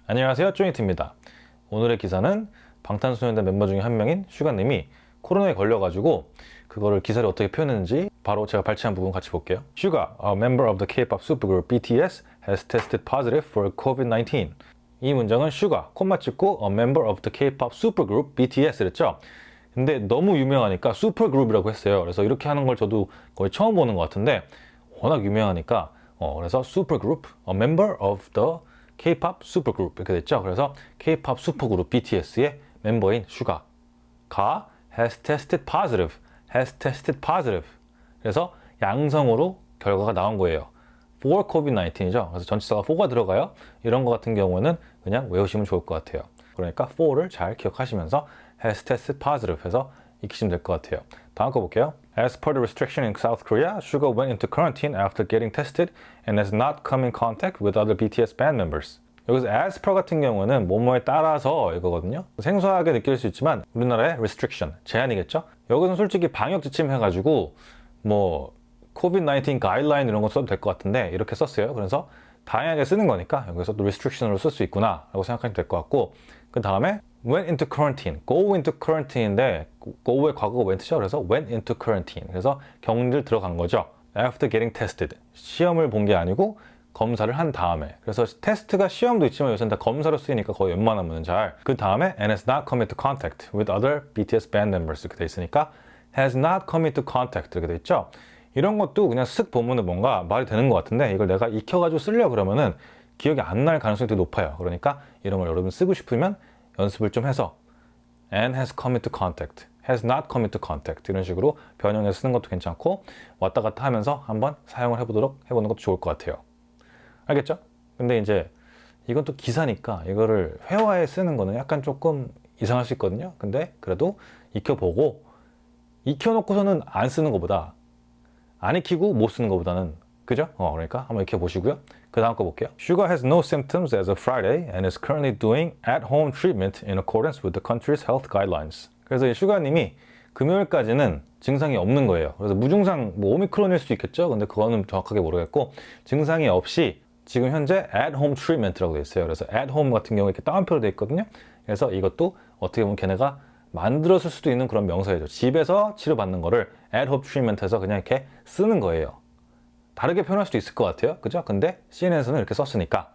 안녕하세요, 쪼니트입니다. 오늘의 기사는 방탄소년단 멤버 중에 한 명인 슈가님이 코로나에 걸려가지고 그거를 기사를 어떻게 표현했는지 바로 제가 발췌한 부분 같이 볼게요. Suga, a member of the K-pop supergroup BTS, has tested positive for COVID-19. 이 문장은 Suga, 콤마 찍고 a member of the K-pop supergroup BTS를 했죠. 근데 너무 유명하니까 슈퍼그룹이라고 했어요. 그래서 이렇게 하는 걸 저도 거의 처음 보는 것 같은데 워낙 유명하니까 그래서 슈퍼그룹, a member of the K-pop 슈퍼그룹 이렇게 됐죠. 그래서 K-pop 슈퍼그룹 BTS의 멤버인 슈가가 has tested positive, has tested positive. 그래서 양성으로 결과가 나온 거예요. for COVID-19이죠. 그래서 전치사가 for가 들어가요. 이런 거 같은 경우는 그냥 외우시면 좋을 것 같아요. 그러니까 for를 잘 기억하시면서 has tested positive 해서 익히시면 될 것 같아요. 다음 거 볼게요. As per the restriction in South Korea, Suga went into quarantine after getting tested and has not come in contact with other BTS band members. 여기서 as per 같은 경우는 뭐뭐에 따라서 이거거든요. 생소하게 느낄 수 있지만 우리나라의 restriction, 제한이겠죠? 여기서는 솔직히 방역 지침 해가지고 뭐 COVID-19 가이드라인 이런 거 써도 될 것 같은데 이렇게 썼어요. 그래서 다양하게 쓰는 거니까 여기서 또 restriction으로 쓸 수 있구나 라고 생각하시면 될 것 같고, 그 다음에 went into quarantine, go into quarantine인데 go의 과거가 went죠. 그래서 went into quarantine. 그래서 격리를 들어간 거죠. After getting tested. 시험을 본 게 아니고 검사를 한 다음에. 그래서 테스트가 시험도 있지만 요새는 다 검사로 쓰이니까 거의 웬만하면 잘. 그 다음에 and has not come into contact with other BTS band members 이렇게 돼 있으니까 has not come into contact 이렇게 돼 있죠. 이런 것도 그냥 쓱 보면은 뭔가 말이 되는 것 같은데 이걸 내가 익혀가지고 쓰려고 그러면은 기억이 안 날 가능성이 되게 높아요. 그러니까 이런 걸 여러분 쓰고 싶으면 연습을 좀 해서 and has come into contact, has not come into contact 이런 식으로 변형해서 쓰는 것도 괜찮고 왔다 갔다 하면서 한번 사용을 해보는 것도 좋을 것 같아요. 알겠죠? 근데 이제 이건 또 기사니까 이거를 회화에 쓰는 거는 약간 조금 이상할 수 있거든요. 근데 그래도 익혀보고 익혀놓고서는 안 쓰는 것보다 안 익히고 못 쓰는 것보다는 그죠? 그러니까 한번 익혀보시고요. 그 다음 거 볼게요. Suga has no symptoms as of Friday and is currently doing at-home treatment in accordance with the country's health guidelines. 그래서 이 슈가님이 금요일까지는 증상이 없는 거예요. 그래서 무증상, 뭐 오미크론일 수도 있겠죠? 근데 그거는 정확하게 모르겠고 증상이 없이 지금 현재 at-home treatment라고 되어 있어요. 그래서 at-home 같은 경우에 이렇게 따옴표로 되어 있거든요. 그래서 이것도 어떻게 보면 걔네가 만들었을 수도 있는 그런 명사예요. 집에서 치료받는 거를 at-home treatment해서 그냥 이렇게 쓰는 거예요. 다르게 표현할 수도 있을 것 같아요. 그죠? 근데 CNN에서는 이렇게 썼으니까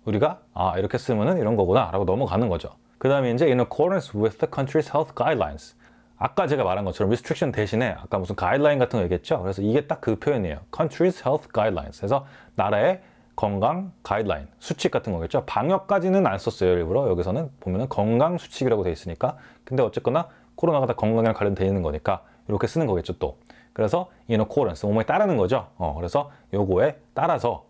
우리가 이렇게 쓰면은 이런 거구나 라고 넘어가는 거죠. 그 다음에 이제 in accordance with the country's health guidelines. 아까 제가 말한 것처럼 restriction 대신에 아까 무슨 가이드라인 같은 거 얘기했죠. 그래서 이게 딱 그 표현이에요. country's health guidelines. 그래서 나라의 건강 가이드라인, 수칙 같은 거겠죠. 방역까지는 안 썼어요. 일부러 여기서는 보면은 건강 수칙이라고 돼 있으니까. 근데 어쨌거나 코로나가 다 건강이랑 관련되어 있는 거니까 이렇게 쓰는 거겠죠 또. 그래서 in accordance, 뭐뭐에 따르는 거죠. 그래서 요거에 따라서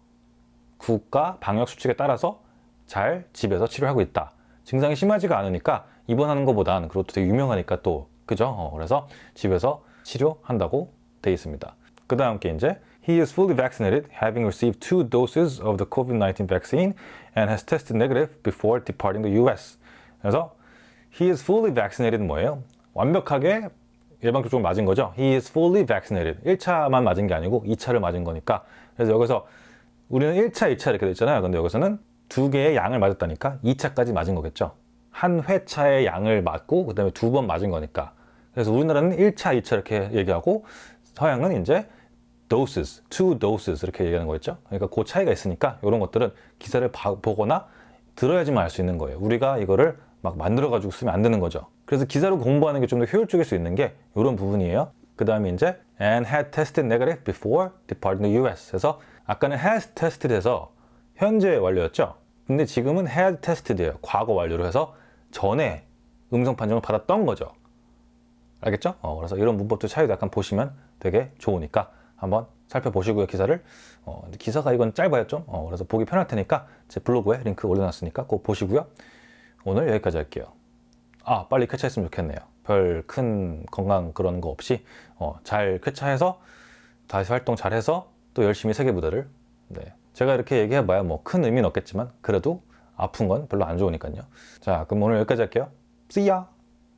국가 방역 수칙에 따라서 잘 집에서 치료하고 있다. 증상이 심하지가 않으니까 입원하는 것보다는 그것도 되게 유명하니까 또 그죠? 그래서 집에서 치료한다고 돼 있습니다. 그 다음 게 이제 He is fully vaccinated, having received 2 doses of the COVID-19 vaccine and has tested negative before departing the US. 그래서 He is fully vaccinated는 뭐예요? 완벽하게 예방접종을 맞은 거죠. He is fully vaccinated. 1차만 맞은 게 아니고 2차를 맞은 거니까. 그래서 여기서 우리는 1차, 2차 이렇게 돼 있잖아요. 근데 여기서는 2개의 양을 맞았다니까 2차까지 맞은 거겠죠. 한 회차의 양을 맞고 그다음에 2번 맞은 거니까. 그래서 우리나라는 1차, 2차 이렇게 얘기하고 서양은 이제 doses, 2 doses 이렇게 얘기하는 거겠죠. 그러니까 그 차이가 있으니까 이런 것들은 기사를 보거나 들어야지만 알 수 있는 거예요. 우리가 이거를 막 만들어가지고 쓰면 안 되는 거죠. 그래서 기사로 공부하는 게 좀 더 효율적일 수 있는 게 이런 부분이에요. 그 다음에 이제 and had tested negative before departing the US. 그래서 아까는 has tested 해서 현재 완료였죠. 근데 지금은 had tested예요. 과거 완료로 해서 전에 음성 판정을 받았던 거죠. 알겠죠? 그래서 이런 문법도 차이도 약간 보시면 되게 좋으니까 한번 살펴보시고요, 기사를. 기사가 이건 짧아요, 좀. 그래서 보기 편할 테니까 제 블로그에 링크 올려놨으니까 꼭 보시고요. 오늘 여기까지 할게요. 빨리 쾌차했으면 좋겠네요. 별 큰 건강 그런 거 없이 잘 쾌차해서 다시 활동 잘해서 또 열심히 세계무대를. 네. 제가 이렇게 얘기해봐야 뭐 큰 의미는 없겠지만 그래도 아픈 건 별로 안 좋으니까요. 자, 그럼 오늘 여기까지 할게요. See ya!